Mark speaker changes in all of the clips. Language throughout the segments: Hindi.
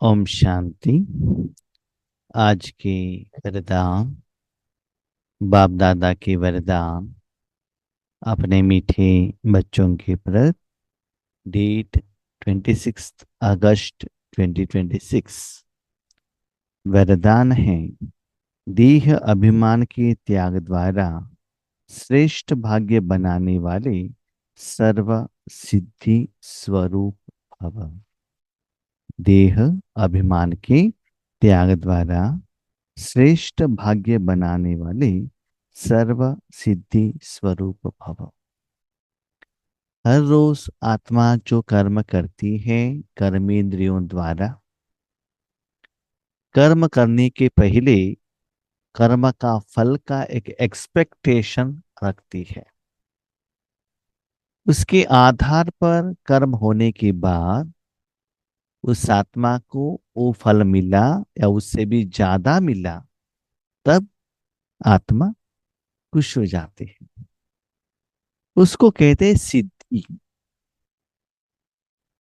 Speaker 1: ओम शांति। आज के वरदान, बाप दादा के वरदान अपने मीठे बच्चों के प्रति। डेट 26 अगस्त 2026। वरदान है, देह अभिमान के त्याग द्वारा श्रेष्ठ भाग्य बनाने वाले सर्व सिद्धि स्वरूप भव। देह अभिमान के त्याग द्वारा श्रेष्ठ भाग्य बनाने वाले सर्व सिद्धि स्वरूप भव। हर रोज आत्मा जो कर्म करती है, कर्मेंद्रियों द्वारा कर्म करने के पहले कर्म का फल का एक एक्सपेक्टेशन रखती है। उसके आधार पर कर्म होने के बाद उस आत्मा को वो फल मिला या उससे भी ज्यादा मिला, तब आत्मा खुश हो जाती है। उसको कहते हैं सिद्धि।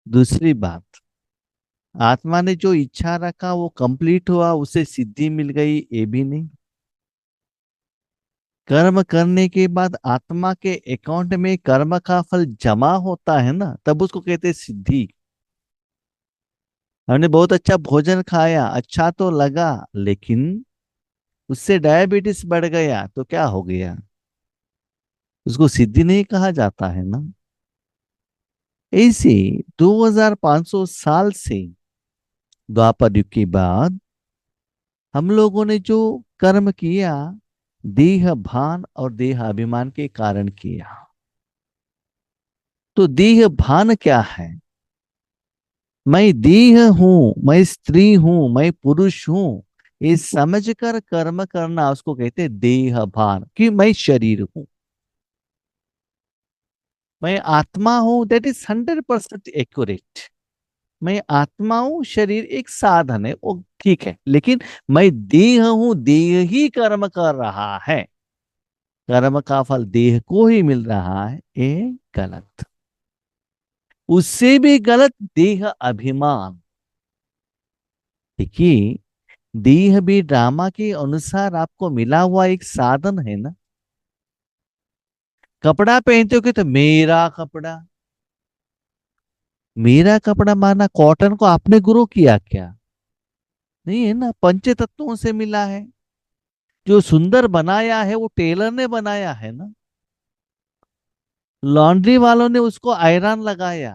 Speaker 1: दूसरी बात, आत्मा ने जो इच्छा रखा वो कंप्लीट हुआ, उसे सिद्धि मिल गई, ये भी नहीं। कर्म करने के बाद आत्मा के अकाउंट में कर्म का फल जमा होता है ना, तब उसको कहते हैं सिद्धि। हमने बहुत अच्छा भोजन खाया, अच्छा तो लगा, लेकिन उससे डायबिटीज बढ़ गया तो क्या हो गया? उसको सिद्धि नहीं कहा जाता है ना। ऐसे 2500 साल से द्वापर युग के बाद हम लोगों ने जो कर्म किया, देह भान और देह अभिमान के कारण किया। तो देह भान क्या है? मैं देह हूं, मैं स्त्री हूं, मैं पुरुष हूं, ये समझकर कर्म करना उसको कहते हैं देह भान, कि मैं शरीर हूं, मैं आत्मा हूं। That is 100% accurate. मैं आत्मा हूं, शरीर एक साधन है, वो ठीक है, लेकिन मैं देह हूं, देह ही कर्म कर रहा है, कर्म का फल देह को ही मिल रहा है, ये गलत। उससे भी गलत देह अभिमान। देखिए, देह भी ड्रामा के अनुसार आपको मिला हुआ एक साधन है ना। कपड़ा पहनते हो कि तो मेरा कपड़ा, मेरा कपड़ा माना कॉटन को आपने ग्रो किया क्या? नहीं है ना, पंच तत्वों से मिला है। जो सुंदर बनाया है वो टेलर ने बनाया है ना। लॉन्ड्री वालों ने उसको आयरन लगाया।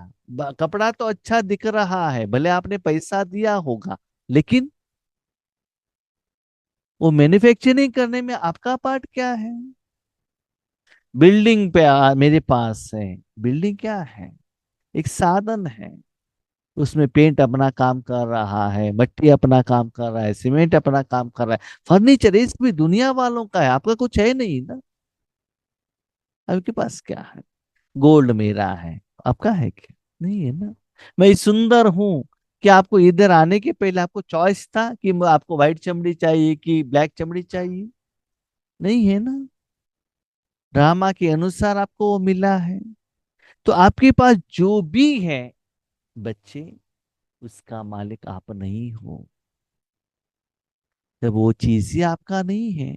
Speaker 1: कपड़ा तो अच्छा दिख रहा है, भले आपने पैसा दिया होगा, लेकिन वो मैन्युफैक्चरिंग करने में आपका पार्ट क्या है? बिल्डिंग पे मेरे पास है। बिल्डिंग क्या है? एक साधन है। उसमें पेंट अपना काम कर रहा है, मट्टी अपना काम कर रहा है, सीमेंट अपना काम कर रहा है, फर्नीचर इस भी दुनिया वालों का है, आपका कुछ है नहीं ना। आपके पास क्या है? गोल्ड मेरा है, आपका है क्या? नहीं है ना। मैं सुंदर हूं, क्या आपको इधर आने के पहले आपको चॉइस था कि आपको व्हाइट चमड़ी चाहिए कि ब्लैक चमड़ी चाहिए? नहीं है ना। ड्रामा के अनुसार आपको वो मिला है। तो आपके पास जो भी है बच्चे, उसका मालिक आप नहीं हो। जब वो चीज ही आपका नहीं है,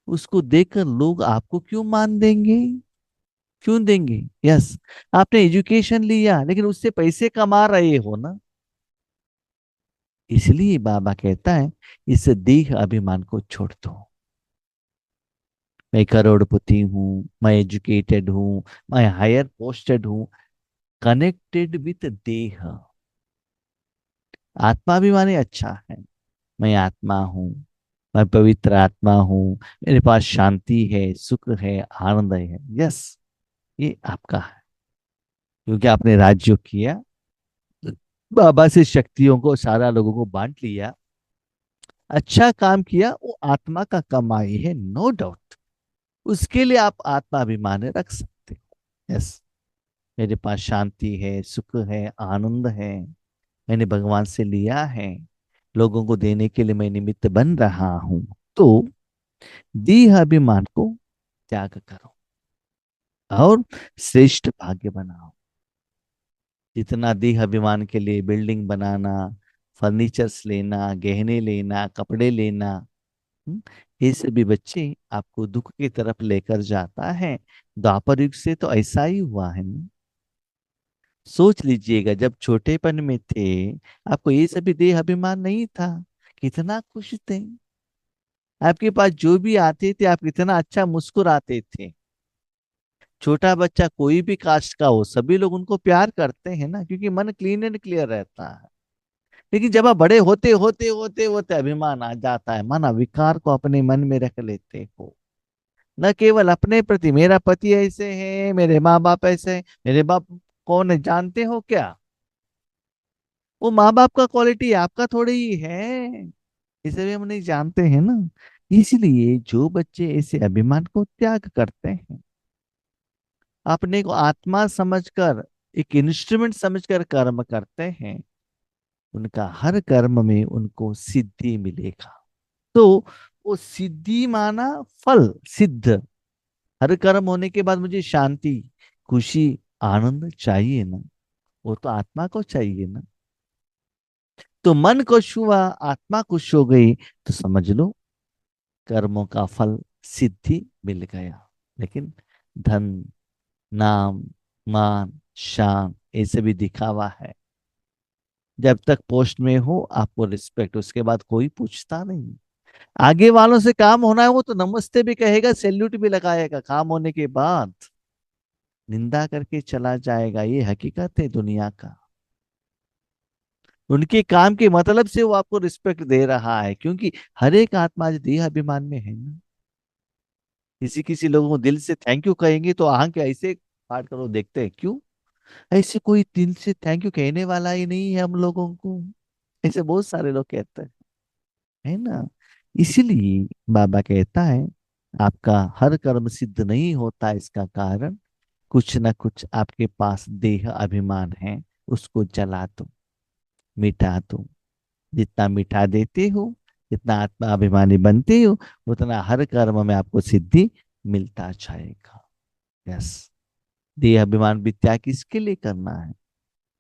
Speaker 1: उसको देखकर लोग आपको क्यों मान देंगे? क्यों देंगे? यस, आपने एजुकेशन लिया लेकिन उससे पैसे कमा रहे हो ना। इसलिए बाबा कहता है, इस देह अभिमान को छोड़ दो। मैं करोड़पति हूं, मैं एजुकेटेड हूं, मैं हायर पोस्टेड हूं, कनेक्टेड विथ देह। आत्मा भी माने अच्छा है, मैं आत्मा हूँ, मैं पवित्र आत्मा हूँ, मेरे पास शांति है, सुख है, आनंद है। यस, ये आपका है, क्योंकि आपने राज्य किया, बाबा से शक्तियों को सारा लोगों को बांट लिया, अच्छा काम किया, वो आत्मा का कमाई है, नो डाउट। उसके लिए आप आत्माभिमान रख सकते हो। यस, मेरे पास शांति है, सुख है, आनंद है, मैंने भगवान से लिया है, लोगों को देने के लिए मैं निमित्त बन रहा हूं। तो देह अभिमान को त्याग करो और श्रेष्ठ भाग्य बनाओ। जितना देह अभिमान के लिए बिल्डिंग बनाना, फर्नीचर्स लेना, गहने लेना, कपड़े लेना। हम्म, ये सभी बच्चे आपको दुख की तरफ लेकर जाता है। द्वापर युग से तो ऐसा ही हुआ है ना। सोच लीजिएगा, जब छोटेपन में थे, आपको ये सभी देह अभिमान नहीं था, कितना खुश थे। आपके पास जो भी आते थे, आप कितना अच्छा मुस्कुराते थे। छोटा बच्चा कोई भी कास्ट का हो, सभी लोग उनको प्यार करते हैं ना, क्योंकि मन क्लीन एंड क्लियर रहता है। लेकिन जब आप बड़े होते होते होते होते अभिमान आ जाता है, माना विकार को अपने मन में रख लेते हो। न केवल अपने प्रति, मेरा पति ऐसे है, मेरे माँ बाप ऐसे हैं, मेरे बाप कौन है जानते हो क्या? वो माँ बाप का क्वालिटी आपका थोड़ी ही है, इसे भी हम नहीं जानते हैं ना। इसलिए जो बच्चे ऐसे अभिमान को त्याग करते हैं, अपने को आत्मा समझकर, एक इंस्ट्रूमेंट समझकर कर्म करते हैं, उनका हर कर्म में उनको सिद्धि मिलेगा। तो वो सिद्धि माना फल सिद्ध। हर कर्म होने के बाद मुझे शांति, खुशी, आनंद चाहिए ना, वो तो आत्मा को चाहिए ना। तो मन खुश हुआ, आत्मा खुश हो गई, तो समझ लो कर्मों का फल सिद्धि मिल गया। लेकिन धन, नाम, मान, शान, ये भी दिखावा है। जब तक पोस्ट में हो आपको रिस्पेक्ट, उसके बाद कोई पूछता नहीं। आगे वालों से काम होना है, वो तो नमस्ते भी कहेगा, सैल्यूट भी लगाएगा, काम होने के बाद निंदा करके चला जाएगा। ये हकीकत है दुनिया का। उनके काम के मतलब से वो आपको रिस्पेक्ट दे रहा है, क्योंकि हर एक आत्मा आज देह अभिमान में है ना। किसी किसी लोगों को दिल से थैंक यू कहेंगे तो आंख ऐसे फाड़ करो देखते हैं, क्यों? ऐसे कोई दिल से थैंक यू कहने वाला ही नहीं है हम लोगों को। ऐसे बहुत सारे लोग कहते हैं, है ना। इसीलिए बाबा कहता है, आपका हर कर्म सिद्ध नहीं होता, इसका कारण कुछ ना कुछ आपके पास देह अभिमान है। उसको जला दो, मिटा दो। जितना मिटा देते हो, जितना आत्मा अभिमानी बनते हो, उतना हर कर्म में आपको सिद्धि मिलता जाएगा। यस। देह अभिमान भी त्याग किसके लिए करना है?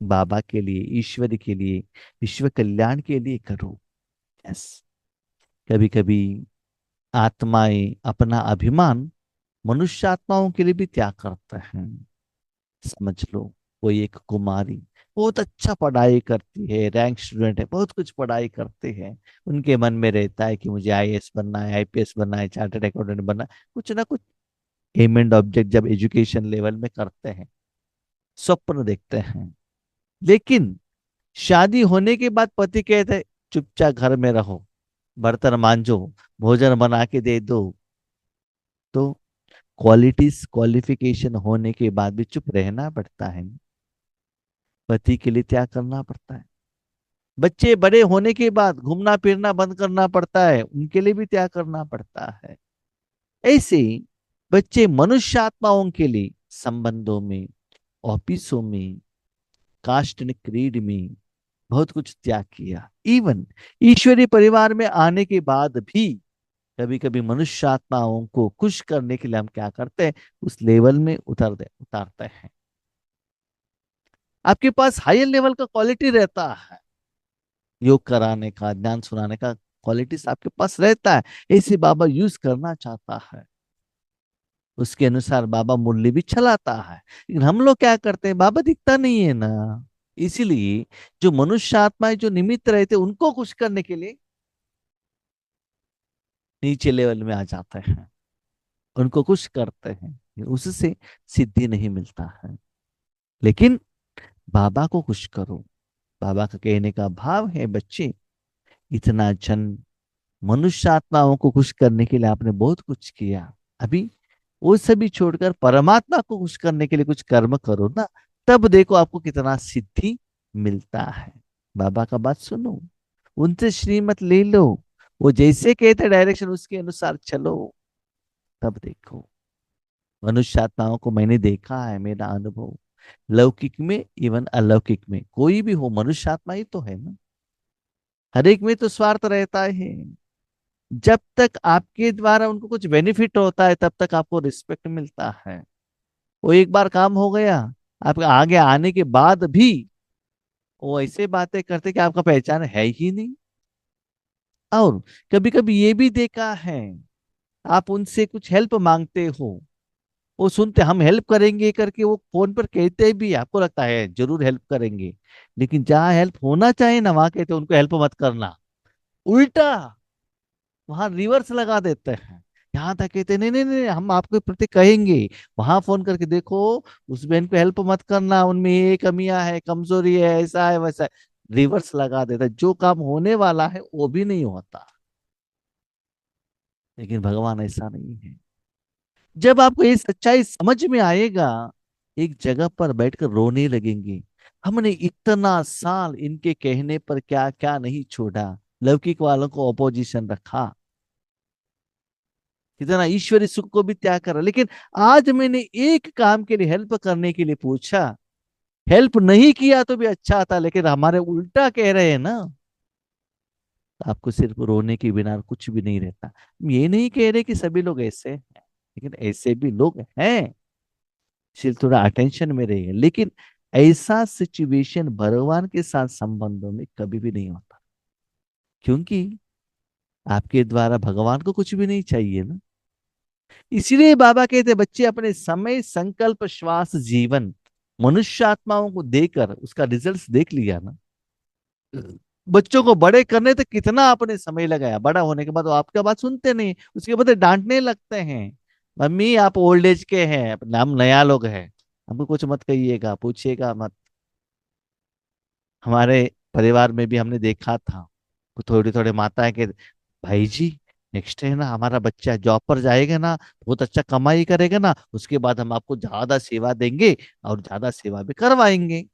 Speaker 1: बाबा के लिए, ईश्वर के लिए, विश्व कल्याण के लिए करो। यस। कभी कभी आत्माएं अपना अभिमान मनुष्य आत्माओं के लिए भी त्याग करते हैं। समझ लो, कोई एक कुमारी बहुत अच्छा पढ़ाई करती है, रैंक स्टूडेंट है, बहुत कुछ पढ़ाई करते हैं, उनके मन में रहता है कि मुझे आईएएस बनना है, आईपीएस बनना है, चार्टर्ड अकाउंटेंट बनना है, कुछ ना कुछ एम एंड ऑब्जेक्ट जब एजुकेशन लेवल में करते हैं, स्वप्न देखते हैं। लेकिन शादी होने के बाद पति कहते हैं, चुपचाप घर में रहो, बर्तन मांजो, भोजन बना के दे दो। तो क्वालिटीज क्वालिफिकेशन होने के बाद भी चुप रहना पड़ता है, पति के लिए त्याग करना पड़ता है। बच्चे बड़े होने के बाद घूमना फिरना बंद करना पड़ता है, उनके लिए भी त्याग करना पड़ता है। ऐसे ही बच्चे मनुष्य आत्माओं के लिए संबंधों में, ऑफिसों में, कास्ट एंड क्रीड में बहुत कुछ त्याग किया। इवन ईश्वरीय परिवार में आने के बाद भी कभी कभी मनुष्य आत्माओं को खुश करने के लिए हम क्या करते हैं, उस लेवल में उतारते हैं। आपके पास हायर लेवल का क्वालिटी रहता है, योग कराने का, ज्ञान सुनाने का क्वालिटीज आपके पास रहता है। ऐसे बाबा यूज करना चाहता है, उसके अनुसार बाबा मुरली भी चलाता है। लेकिन हम लोग क्या करते हैं, बाबा दिखता नहीं है ना। इसीलिए जो मनुष्य आत्माएं जो निमित्त रहते हैं, उनको खुश करने के लिए नीचे लेवल में आ जाते हैं, उनको खुश करते हैं, उससे सिद्धि नहीं मिलता है। लेकिन बाबा को खुश करो। बाबा का कहने का भाव है, बच्चे इतना जन मनुष्य आत्माओं को खुश करने के लिए आपने बहुत कुछ किया, अभी वो सभी छोड़कर परमात्मा को खुश करने के लिए कुछ कर्म करो ना, तब देखो आपको कितना सिद्धि मिलता है। बाबा का बात सुनो, उनसे श्रीमत ले लो, वो जैसे कहते डायरेक्शन उसके अनुसार चलो, तब देखो। मनुष्य आत्माओं को मैंने देखा है, मेरा अनुभव, लौकिक में इवन अलौकिक में, कोई भी हो मनुष्य आत्मा ही तो है ना। हर एक में तो स्वार्थ रहता है। जब तक आपके द्वारा उनको कुछ बेनिफिट होता है, तब तक आपको रिस्पेक्ट मिलता है। वो एक बार काम हो गया, आपके आगे आने के बाद भी वो ऐसे बातें करते कि आपका पहचान है ही नहीं। और कभी कभी ये भी देखा है, आप उनसे कुछ हेल्प मांगते हो, वो सुनते हम हेल्प करेंगे करके वो फोन पर कहते भी, आपको लगता है जरूर हेल्प करेंगे, लेकिन जहाँ हेल्प होना चाहिए ना वहां कहते उनको हेल्प मत करना, उल्टा वहां रिवर्स लगा देते हैं। यहाँ तक कहते नहीं नहीं नहीं हम आपके प्रति कहेंगे, वहां फोन करके देखो उस बहन को हेल्प मत करना, उनमें ये कमियां है, कमजोरी है, ऐसा है वैसा है। रिवर्स लगा देता है, जो काम होने वाला है वो भी नहीं होता। लेकिन भगवान ऐसा नहीं है। जब आपको ये सच्चाई समझ में आएगा, एक जगह पर बैठकर रोने लगेंगे। हमने इतना साल इनके कहने पर क्या क्या नहीं छोड़ा, लौकिक वालों को ऑपोजिशन रखा, कितना ईश्वरी सुख को भी त्याग करा, लेकिन आज मैंने एक काम के लिए हेल्प करने के लिए पूछा, हेल्प नहीं किया तो भी अच्छा था, लेकिन हमारे उल्टा कह रहे हैं ना, आपको सिर्फ रोने के बिना और कुछ भी नहीं रहता। हम ये नहीं कह रहे कि सभी लोग ऐसे हैं, लेकिन ऐसे भी लोग हैं, सिर्फ थोड़ा अटेंशन में रहिए। लेकिन ऐसा सिचुएशन भगवान के साथ संबंधों में कभी भी नहीं होता, क्योंकि आपके द्वारा भगवान को कुछ भी नहीं चाहिए ना। इसीलिए बाबा कहते बच्चे अपने समय संकल्प श्वास जीवन मनुष्य आत्माओं को देकर उसका रिजल्ट्स देख लिया ना। बच्चों को बड़े करने तक कितना आपने समय लगाया, बड़ा होने के बाद वो आपका बात सुनते नहीं, उसके बाद डांटने लगते हैं। मम्मी आप ओल्ड एज के हैं, हम नया लोग हैं, हमको कुछ मत कहिएगा, पूछिएगा मत। हमारे परिवार में भी हमने देखा था, थोड़ी थोड़ी माताएं के, भाई जी नेक्स्ट है ना हमारा बच्चा जॉब पर जाएगा ना, बहुत अच्छा कमाई करेगा ना, उसके बाद हम आपको ज्यादा सेवा देंगे और ज्यादा सेवा भी करवाएंगे।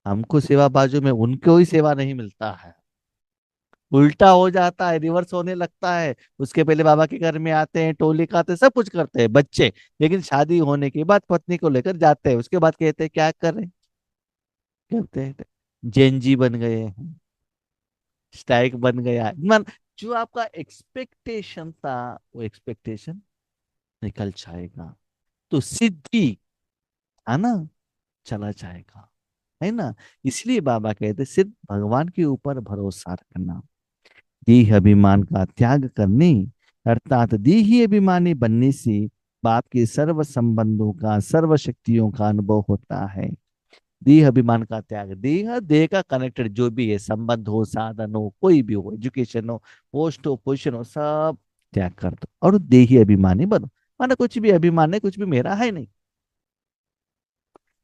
Speaker 1: हमको सेवा बाजू में उनको ही सेवा नहीं मिलता है, उल्टा हो जाता है, रिवर्स होने लगता है। उसके पहले बाबा के घर में आते हैं, टोली खाते सब कुछ करते हैं बच्चे, लेकिन शादी होने के बाद पत्नी को लेकर जाते हैं, उसके बाद कहते हैं क्या करें, कहते हैं जेनजी बन गए हैं, स्ट्राइक बन गया मन। जो आपका एक्सपेक्टेशन था वो एक्सपेक्टेशन निकल जाएगा, तो सिद्धि है ना चला जाएगा, है ना। इसलिए बाबा कहते सिर्फ भगवान के ऊपर भरोसा रखना, देह अभिमान का त्याग करने, अर्थात देही अभिमानी बनने से बाप के सर्व संबंधों का सर्व शक्तियों का अनुभव होता है। देह अभिमान का त्याग, देह देह का कनेक्टेड जो भी है, संबंध हो, साधन हो, कोई भी हो, एजुकेशन हो, पोस्ट हो, पोजिशन हो, सब त्याग कर दो और देही अभिमानी बनो। माना कुछ भी अभिमान है, कुछ भी मेरा है नहीं।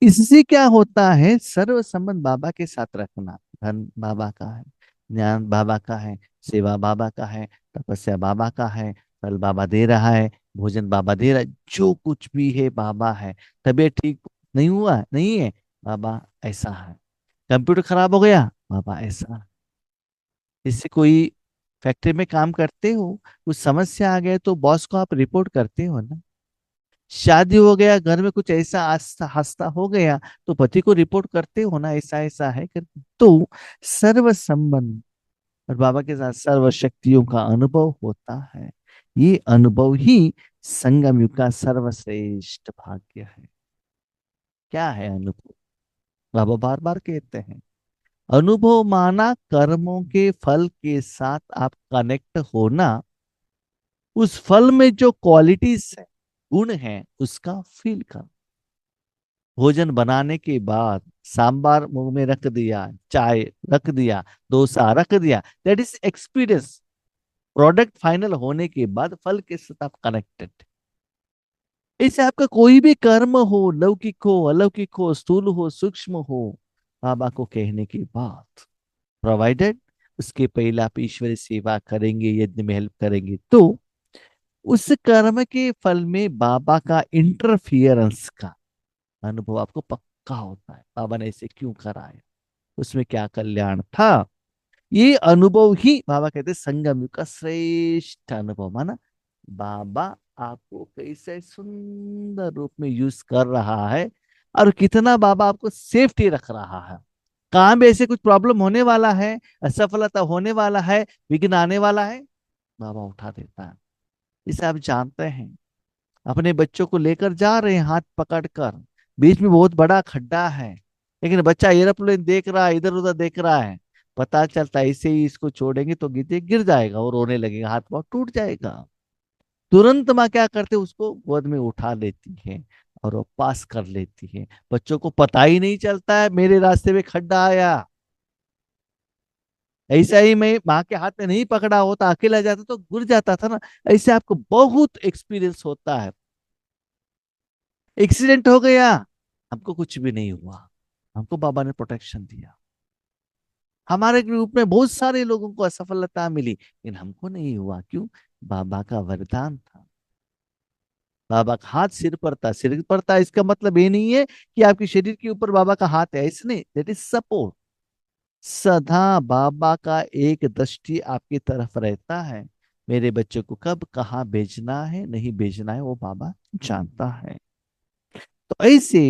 Speaker 1: इससे क्या होता है, सर्व संबंध बाबा के साथ रखना, धन बाबा का है, ज्ञान बाबा का है, सेवा बाबा का है, तपस्या बाबा का है, फल बाबा दे रहा है, भोजन बाबा दे रहा है, जो कुछ भी है बाबा है। तबीयत ठीक नहीं हुआ नहीं है, बाबा ऐसा है। कंप्यूटर खराब हो गया, बाबा ऐसा है। इससे कोई फैक्ट्री में काम करते हो, कुछ समस्या आ गया तो बॉस को आप रिपोर्ट करते हो ना। शादी हो गया, घर में कुछ ऐसा आस्था हास्ता हो गया तो पति को रिपोर्ट करते हो ना, ऐसा ऐसा है करके। तो सर्व संबंध और बाबा के साथ सर्व शक्तियों का अनुभव होता है। ये अनुभव ही संगम युग का सर्वश्रेष्ठ भाग्य है। क्या है अनुभव, बाबा बार बार कहते हैं, अनुभव माना कर्मों के फल के साथ आप कनेक्ट होना, उस फल में जो क्वालिटीज है, गुण है, उसका फील कर। भोजन बनाने के बाद सांबार मुंह में रख दिया, चाय रख दिया, डोसा रख दिया, that is experience. Product final होने के बाद फल के साथ आप कनेक्टेड। ऐसे आपका कोई भी कर्म हो, लौकिक हो, अलौकिक हो, स्थूल हो, सूक्ष्म हो, बाबा को कहने के बाद, प्रोवाइडेड उसके पहले आप ईश्वरी सेवा करेंगे, यज्ञ में हेल्प करेंगे, तो उस कर्म के फल में बाबा का इंटरफियरेंस का अनुभव आपको पक्का होता है। बाबा ने ऐसे क्यों कराया, उसमें क्या कल्याण था, ये अनुभव ही बाबा कहते हैं संगम युग का श्रेष्ठ अनुभव। माना बाबा आपको कैसे सुंदर रूप में यूज कर रहा है, और कितना बाबा आपको सेफ्टी रख रहा है। कहाँ भी ऐसे कुछ प्रॉब्लम होने वाला है, असफलता होने वाला है, विघ्न आने वाला है, बाबा उठा देता है। इसे आप जानते हैं, अपने बच्चों को लेकर जा रहे हैं हाथ पकड़कर, बीच में बहुत बड़ा खड्डा है, लेकिन बच्चा एरोप्लेन देख रहा है, इधर उधर देख रहा है, पता चलता है ऐसे ही इसको छोड़ेंगे तो गिरते गिर जाएगा और रोने लगेगा, हाथ पाँव टूट जाएगा। तुरंत माँ क्या करते, उसको गोद में उठा लेती है और वो पास कर लेती है। बच्चों को पता ही नहीं चलता है मेरे रास्ते में खड्डा आया। ऐसा ही मैं माँ के हाथ में नहीं पकड़ा होता, अकेला जाता तो गिर जाता था ना। ऐसे आपको बहुत एक्सपीरियंस होता है। एक्सीडेंट हो गया, हमको कुछ भी नहीं हुआ, हमको बाबा ने प्रोटेक्शन दिया। हमारे ग्रुप में बहुत सारे लोगों को असफलता मिली, लेकिन हमको नहीं हुआ, क्यों? बाबा का वरदान था। बाबा का हाथ सिर पर था। सिर पर था इसका मतलब ये नहीं है कि आपके शरीर के ऊपर बाबा का हाथ है, ऐसे नहीं, दैट इज सपोर्ट। सदा बाबा का एक दृष्टि आपकी तरफ रहता है। मेरे बच्चे को कब कहाँ भेजना है, नहीं भेजना है, वो बाबा जानता है। तो ऐसे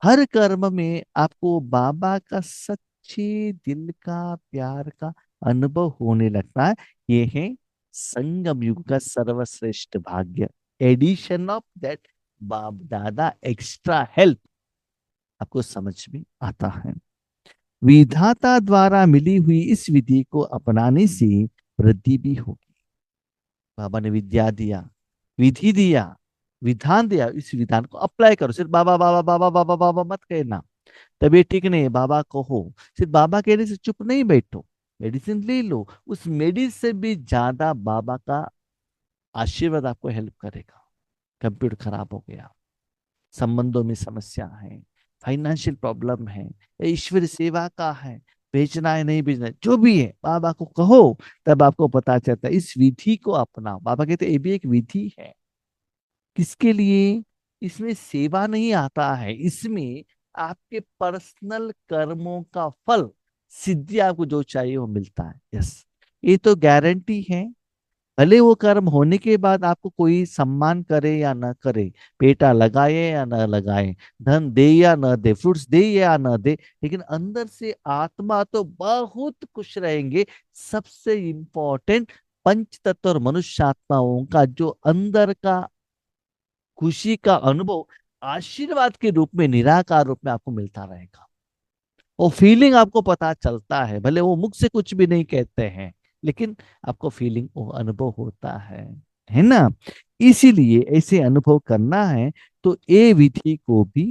Speaker 1: हर कर्म में आपको बाबा का सच्चे दिल का प्यार का अनुभव होने लगता है। ये है संगम युग का सर्वश्रेष्ठ भाग्य। एडिशन ऑफ दैट बाप दादा एक्स्ट्रा हेल्प आपको समझ में आता है। विधाता द्वारा मिली हुई इस विधि को अपनाने से वृद्धि भी होगी। बाबा ने विद्या दिया, विधि दिया, विधान दिया, इस विधान को अप्लाई करो। सिर्फ बाबा बाबा बाबा बाबा बाबा मत कहना, तबीयत ठीक नहीं है बाबा कहो। सिर्फ बाबा कहने से चुप नहीं बैठो, मेडिसिन ले लो। उस मेडिसिन से भी ज्यादा बाबा का आशीर्वाद आपको हेल्प करेगा। कंप्यूटर खराब हो गया, संबंधों में समस्या है, फाइनेंशियल प्रॉब्लम है, या ईश्वर सेवा का है, बेचना है नहीं बेचना है, जो भी है बाबा को कहो, तब आपको पता चलता है। इस विधि को अपनाओ। बाबा कहते हैं ये भी एक विधि है। किसके लिए? इसमें सेवा नहीं आता है, इसमें आपके पर्सनल कर्मों का फल, सिद्धि, आपको जो चाहिए वो मिलता है। यस, ये तो गारंटी है। भले वो कर्म होने के बाद आपको कोई सम्मान करे या न करे, पेटा लगाए या न लगाए, धन दे या न दे, फ्रूट्स दे या न दे, लेकिन अंदर से आत्मा तो बहुत खुश रहेंगे। सबसे इंपॉर्टेंट, पंच तत्व और मनुष्य आत्माओं का जो अंदर का खुशी का अनुभव आशीर्वाद के रूप में, निराकार रूप में आपको मिलता रहेगा। वो फीलिंग आपको पता चलता है, भले वो मुख से कुछ भी नहीं कहते हैं, लेकिन आपको फीलिंग, वो अनुभव होता है ना। इसीलिए ऐसे अनुभव करना है तो ये विधि को भी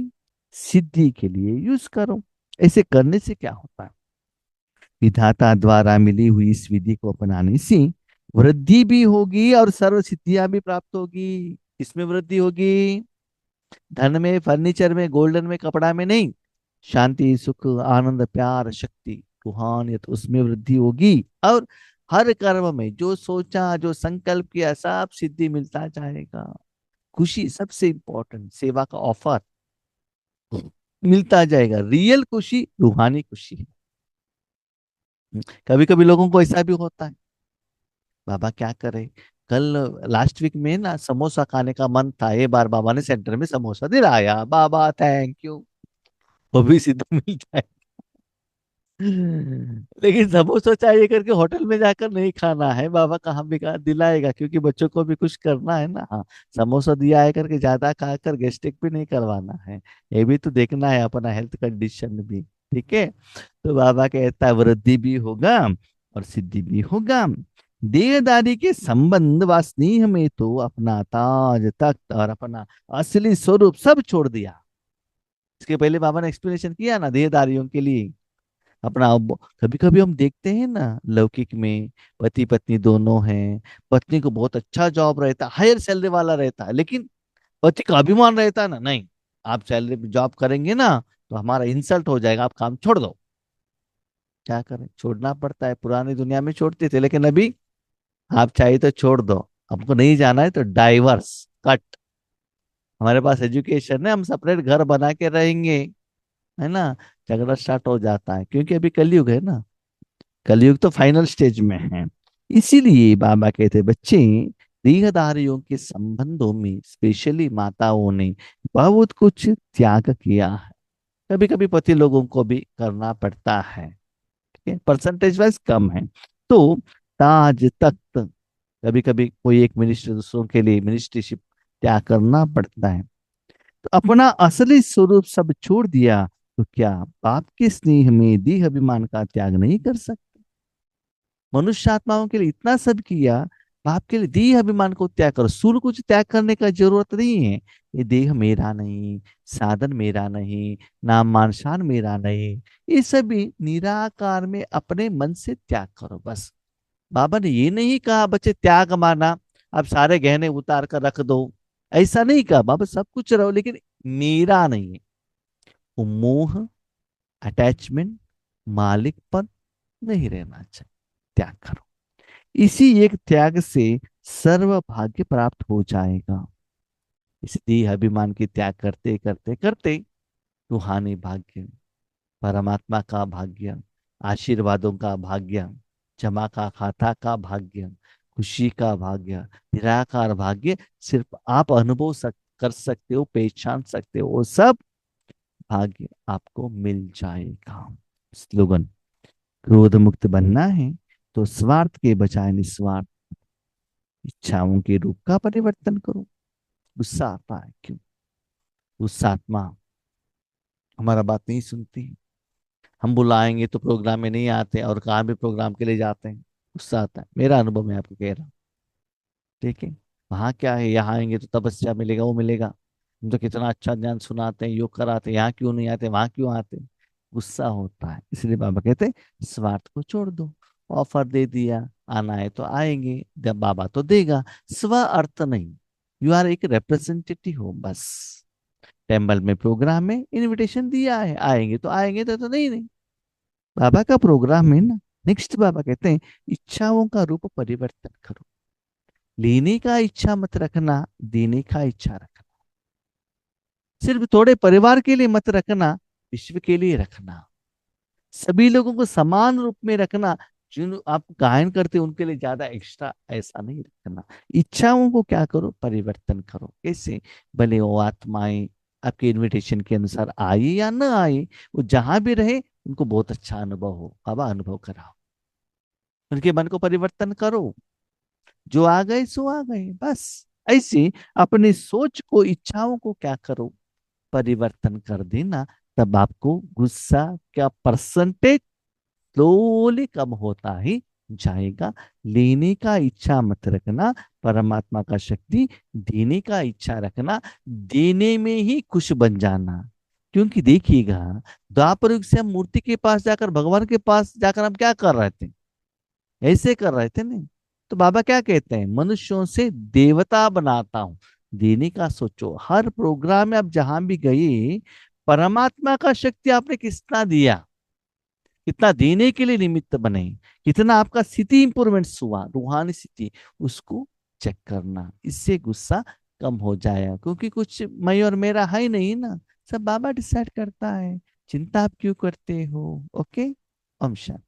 Speaker 1: सिद्धि के लिए यूज करो। ऐसे करने से क्या होता है? विधाता द्वारा मिली हुई इस विधि को अपनाने से वृद्धि भी होगी और सर्व सिद्धियां भी प्राप्त होगी। इसमें वृद्धि होगी, धन में, फर्नीचर में, गोल्डन में, कपड़ा में नहीं। शांति, सुख, आनंद, प्यार, शक्ति, रूहानियत, उसमें वृद्धि होगी। और हर कर्म में जो सोचा, जो संकल्प किया, सब सिद्धि मिलता जाएगा। खुशी सबसे इंपॉर्टेंट, सेवा का ऑफर मिलता जाएगा। रियल खुशी रूहानी खुशी है। कभी कभी लोगों को ऐसा भी होता है, बाबा क्या करे, कल लास्ट वीक में ना समोसा खाने का मन था, ये बार बाबा ने सेंटर में समोसा दिलाया, बाबा थैंक यू। वो भी सिद्ध मिल जाए। लेकिन समोसा चाहिए करके होटल में जाकर नहीं खाना है, बाबा कहाँ भी दिलाएगा, क्योंकि बच्चों को भी कुछ करना है ना। हाँ, समोसा दिया है करके ज्यादा खाकर गैस्ट्रिक भी नहीं करवाना है। ये भी तो देखना है अपना हेल्थ कंडीशन भी। ठीक है, तो बाबा कहता है वृद्धि भी होगा और सिद्धि भी होगा। देहदारी के संबंध व स्नेह में तो अपना ताज तख्त और अपना असली स्वरूप सब छोड़ दिया। इसके पहले बाबा ने एक्सप्लेनेशन किया ना देहदारियों के लिए अपना। कभी कभी हम देखते हैं ना, लौकिक में पति पत्नी दोनों हैं, पत्नी को बहुत अच्छा जॉब रहता है, हायर सैलरी वाला रहता है, लेकिन पति का अभिमान रहता है ना, नहीं आप सैलरी जॉब करेंगे ना तो हमारा इंसल्ट हो जाएगा, आप काम छोड़ दो। क्या करें, छोड़ना पड़ता है। पुरानी दुनिया में छोड़ते थे, लेकिन अभी आप चाहिए तो छोड़ दो, आपको नहीं जाना है तो डाइवर्स, कट। हमारे पास एजुकेशन है, हम सेपरेट घर बना के रहेंगे, है ना। झगड़ा स्टार्ट हो जाता है, क्योंकि अभी कलयुग है ना। कलयुग तो फाइनल स्टेज में है। इसीलिए बाबा कहते बच्चे, देहधारियों के संबंधों में स्पेशली माताओं ने बहुत कुछ त्याग किया है। कभी कभी पति लोगों को भी करना पड़ता है, ठीक है, परसेंटेज वाइज कम है। तो ताज तख्त, कभी कभी कोई एक मिनिस्टर दूसरों के लिए मिनिस्ट्रीशिप त्याग करना पड़ता है। तो अपना असली स्वरूप सब छोड़ दिया तो क्या बाप के स्नेह में देह अभिमान का त्याग नहीं कर सकते? मनुष्य आत्माओं के लिए इतना सब किया, बाप के लिए देह अभिमान को त्याग करो। सूल कुछ त्याग करने का जरूरत नहीं है। ये देह मेरा नहीं, साधन मेरा नहीं, नाम मान शान मेरा नहीं, ये सभी निराकार में अपने मन से त्याग करो बस। बाबा ने ये नहीं कहा बच्चे त्याग माना अब सारे गहने उतार कर रख दो, ऐसा नहीं कहा। बाबा सब कुछ रहो लेकिन मेरा नहीं है। वो मोह, अटैचमेंट, मालिकपन नहीं रहना चाहिए। त्याग करो। इसी एक त्याग से सर्व भाग्य प्राप्त हो जाएगा। इसलिए अभिमान की त्याग करते करते करते रूहानी भाग्य, परमात्मा का भाग्य, आशीर्वादों का भाग्य, जमा का खाता का भाग्य, खुशी का भाग्य, निराकार भाग्य सिर्फ आप अनुभव कर सकते हो, पहचान सकते हो। वो सब भाग्य आपको मिल जाएगा। स्लोगन: क्रोध मुक्त बनना है तो स्वार्थ के बजाय निस्वार्थ इच्छाओं के रूप का परिवर्तन करो। गुस्सा आता है क्यों? गुस्सा आत्मा हमारा बात नहीं सुनती। हम बुलाएंगे तो प्रोग्राम में नहीं आते और कहाँ भी प्रोग्राम के लिए जाते हैं। गुस्सा आता है, मेरा अनुभव मैं आपको कह रहा हूँ। ठीक है। वहां क्या है, यहाँ आएंगे तो तपस्या मिलेगा, वो मिलेगा। हम तो कितना अच्छा ज्ञान सुनाते हैं, योग कराते हैं, यहाँ क्यों नहीं आते, वहां क्यों आते? गुस्सा होता है। इसलिए बाबा कहते हैं स्वार्थ को छोड़ दो। ऑफर दे दिया, आना है तो आएंगे, जब बाबा तो देगा। स्व अर्थ नहीं। यू आर एक रिप्रेजेंटेटिव हो बस। टेम्पल में प्रोग्राम में इनविटेशन दिया है, आएंगे तो आएंगे, तो नहीं नहीं। बाबा का प्रोग्राम है ना। नेक्स्ट बाबा कहते हैं इच्छाओं का रूप परिवर्तन करो। लेने का इच्छा मत रखना, देने का इच्छा रखना। सिर्फ थोड़े परिवार के लिए मत रखना, विश्व के लिए रखना। सभी लोगों को समान रूप में रखना। जिन आप गायन करते हैं उनके लिए ज्यादा एक्स्ट्रा ऐसा नहीं रखना। इच्छाओं को क्या करो, परिवर्तन करो। कैसे? भले वो आत्माएं आपके इनविटेशन के अनुसार आए या ना आए, वो जहां भी रहे उनको बहुत अच्छा अनुभव हो। बाबा अनुभव कराओ, उनके मन को परिवर्तन करो। जो आ गए सो आ गए बस। ऐसे अपनी सोच को, इच्छाओं को क्या करो, परिवर्तन कर देना। तब आपको गुस्सा का परसेंटेज स्लोली कम होता ही जाएगा। लेने का इच्छा मत रखना, परमात्मा का शक्ति देने का इच्छा रखना। देने में ही खुश बन जाना। क्योंकि देखिएगा, द्वापर युग से हम मूर्ति के पास जाकर, भगवान के पास जाकर हम क्या कर रहे थे? ऐसे कर रहे थे नहीं। तो बाबा क्या कहते हैं, मनुष्यों से देवता बनाता हूं। देने का सोचो। हर प्रोग्राम में आप जहां भी गए, परमात्मा का शक्ति आपने कितना दिया, कितना देने के लिए निमित्त बने, कितना आपका स्थिति इंप्रूवमेंट्स हुआ, रूहानी स्थिति, उसको चेक करना। इससे गुस्सा कम हो जाएगा। क्योंकि कुछ मैं और मेरा है ही नहीं ना, सब बाबा डिसाइड करता है। चिंता आप क्यों करते हो? ओके। ओम शांति।